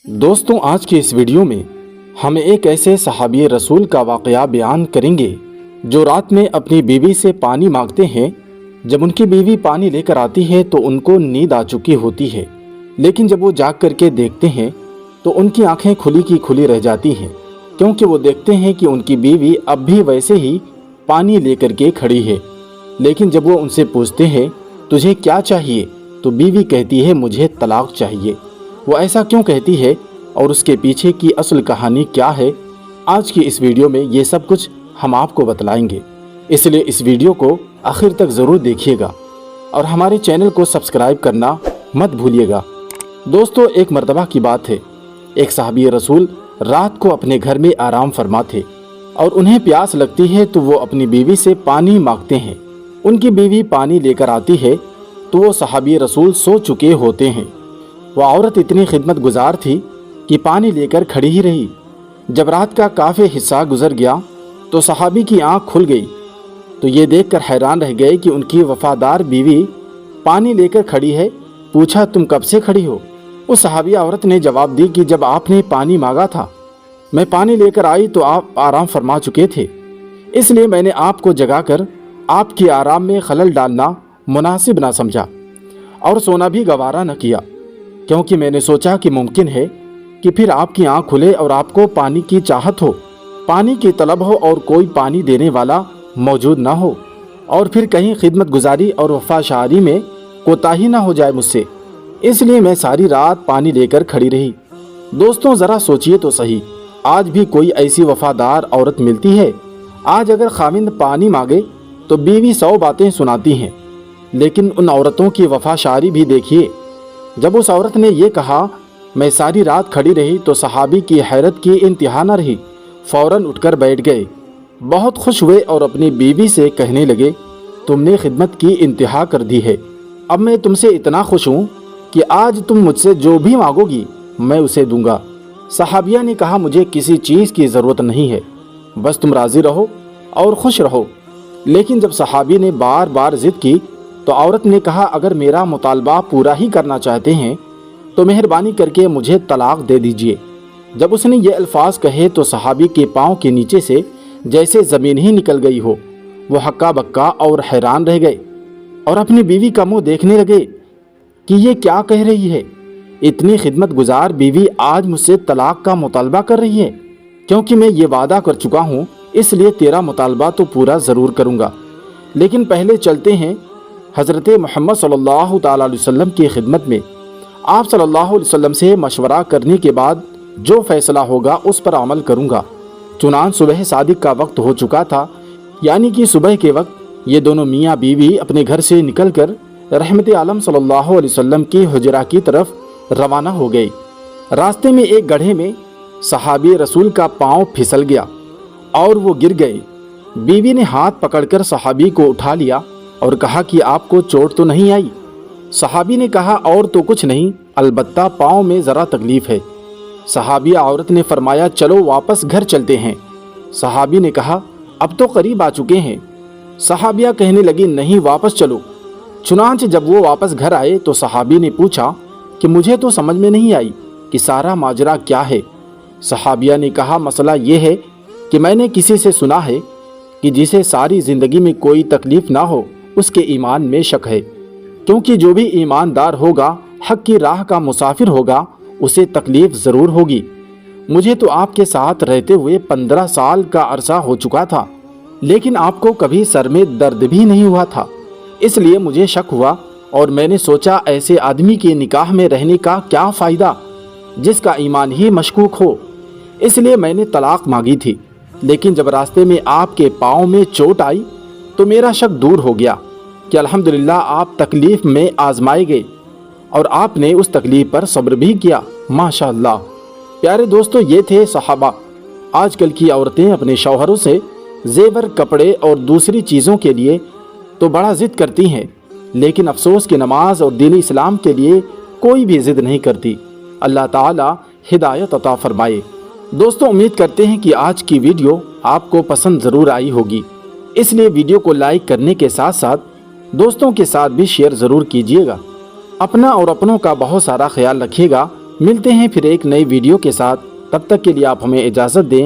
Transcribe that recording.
दोस्तों, आज के इस वीडियो में हम एक ऐसे सहाबी रसूल का वाक़या बयान करेंगे जो रात में अपनी बीवी से पानी मांगते हैं। जब उनकी बीवी पानी लेकर आती है तो उनको नींद आ चुकी होती है, लेकिन जब वो जाग करके देखते हैं तो उनकी आंखें खुली की खुली रह जाती हैं, क्योंकि वो देखते हैं कि उनकी बीवी अब भी वैसे ही पानी लेकर के खड़ी है। लेकिन जब वो उनसे पूछते हैं तुझे क्या चाहिए, तो बीवी कहती है मुझे तलाक चाहिए। वो ऐसा क्यों कहती है और उसके पीछे की असल कहानी क्या है, आज की इस वीडियो में ये सब कुछ हम आपको बतलाएंगे। इसलिए इस वीडियो को आखिर तक ज़रूर देखिएगा और हमारे चैनल को सब्सक्राइब करना मत भूलिएगा। दोस्तों, एक मर्तबा की बात है, एक सहाबी रसूल रात को अपने घर में आराम फरमा थे और उन्हें प्यास लगती है तो वो अपनी बीवी से पानी मांगते हैं। उनकी बीवी पानी लेकर आती है तो वो सहाबी रसूल सो चुके होते हैं। वो औरत इतनी खिदमत गुजार थी कि पानी लेकर खड़ी ही रही। जब रात का काफ़ी हिस्सा गुजर गया तो सहाबी की आंख खुल गई, तो ये देखकर हैरान रह गए कि उनकी वफादार बीवी पानी लेकर खड़ी है। पूछा, तुम कब से खड़ी हो? उस सहाबी औरत ने जवाब दी कि जब आपने पानी मांगा था, मैं पानी लेकर आई तो आप आराम फरमा चुके थे, इसलिए मैंने आपको जगाकर आपके आराम में खलल डालना मुनासिब ना समझा और सोना भी गवारा न किया, क्योंकि मैंने सोचा कि मुमकिन है कि फिर आपकी आंख खुले और आपको पानी की चाहत हो, पानी की तलब हो और कोई पानी देने वाला मौजूद ना हो, और फिर कहीं खिदमत गुजारी और वफाशारी में कोताही ना हो जाए मुझसे, इसलिए मैं सारी रात पानी लेकर खड़ी रही। दोस्तों, ज़रा सोचिए तो सही, आज भी कोई ऐसी वफादार औरत मिलती है? आज अगर खामिंद पानी मांगे तो बीवी 100 बातें सुनाती हैं, लेकिन उन औरतों की वफाशारी भी देखिए। जब उस औरत ने ये कहा मैं सारी रात खड़ी रही तो सहाबी की हैरत की इंतहा न रही, फ़ौरन उठकर बैठ गए, बहुत खुश हुए और अपनी बीवी से कहने लगे तुमने खिदमत की इंतहा कर दी है। अब मैं तुमसे इतना खुश हूँ कि आज तुम मुझसे जो भी मांगोगी मैं उसे दूंगा। सहाबिया ने कहा मुझे किसी चीज़ की ज़रूरत नहीं है, बस तुम राज़ी रहो और खुश रहो। लेकिन जब सहाबी ने बार बार ज़िद की तो औरत ने कहा अगर मेरा मुतालबा पूरा ही करना चाहते हैं तो मेहरबानी करके मुझे तलाक दे दीजिए। जब उसने ये अल्फाज कहे तो सहाबी के पाँव के नीचे से जैसे ज़मीन ही निकल गई हो। वो हक्का बक्का और हैरान रह गए और अपनी बीवी का मुँह देखने लगे कि ये क्या कह रही है। इतनी खिदमत गुजार बीवी आज मुझसे तलाक का मुतालबा कर रही है, क्योंकि मैं ये वादा कर चुका हूँ, इसलिए तेरा मुतालबा तो पूरा ज़रूर करूँगा। लेकिन पहले चलते हैं हज़रत मोहम्मद सल्लल्लाहु ताला अलैहि वसल्लम की खिदमत में। आप सल्लल्लाहु अलैहि वसल्लम से मशवरा करने के बाद जो फैसला होगा उस पर अमल करूँगा। चुनान सुबह सादिक का वक्त हो चुका था, यानी कि सुबह के वक्त ये दोनों मियाँ बीवी अपने घर से निकलकर रहमत आलम सल्लल्लाहु अलैहि वसल्लम की हुजरा की तरफ रवाना हो गई। रास्ते में एक गड्ढे में सहाबी रसूल का पाँव फिसल गया और वो गिर गए। बीवी ने हाथ पकड़कर सहाबी को उठा लिया और कहा कि आपको चोट तो नहीं आई? सहाबी ने कहा और तो कुछ नहीं, अलबत्ता पाँव में ज़रा तकलीफ़ है। सहाबिया औरत ने फरमाया चलो वापस घर चलते हैं। सहाबी ने कहा अब तो करीब आ चुके हैं। सहाबिया कहने लगी नहीं, वापस चलो। चुनांच जब वो वापस घर आए तो सहाबी ने पूछा कि मुझे तो समझ में नहीं आई कि सारा माजरा क्या है। सहाबिया ने कहा मसला ये है कि मैंने किसी से सुना है कि जिसे सारी ज़िंदगी में कोई तकलीफ़ ना हो उसके ईमान में शक है, क्योंकि जो भी ईमानदार होगा, हक की राह का मुसाफिर होगा, उसे तकलीफ़ ज़रूर होगी। मुझे तो आपके साथ रहते हुए 15 साल का अरसा हो चुका था, लेकिन आपको कभी सर में दर्द भी नहीं हुआ था, इसलिए मुझे शक हुआ और मैंने सोचा ऐसे आदमी के निकाह में रहने का क्या फ़ायदा जिसका ईमान ही मशकूक हो, इसलिए मैंने तलाक मांगी थी। लेकिन जब रास्ते में आपके पाँव में चोट आई तो मेरा शक दूर हो गया कि अल्हम्दुलिल्लाह आप तकलीफ़ में आजमाए गए और आपने उस तकलीफ़ पर सब्र भी किया, माशाअल्लाह। प्यारे दोस्तों, ये थे सहाबा। आजकल की औरतें अपने शौहरों से जेवर, कपड़े और दूसरी चीज़ों के लिए तो बड़ा ज़िद करती हैं, लेकिन अफसोस कि नमाज और दीन इस्लाम के लिए कोई भी ज़िद नहीं करती। अल्लाह ताला हिदायत अता फरमाए। दोस्तों, उम्मीद करते हैं कि आज की वीडियो आपको पसंद ज़रूर आई होगी, इसलिए वीडियो को लाइक करने के साथ साथ दोस्तों के साथ भी शेयर ज़रूर कीजिएगा। अपना और अपनों का बहुत सारा ख्याल रखिएगा। ملتے ہیں پھر ایک نئی ویڈیو کے ساتھ، تب تک کے لیے آپ ہمیں اجازت دیں۔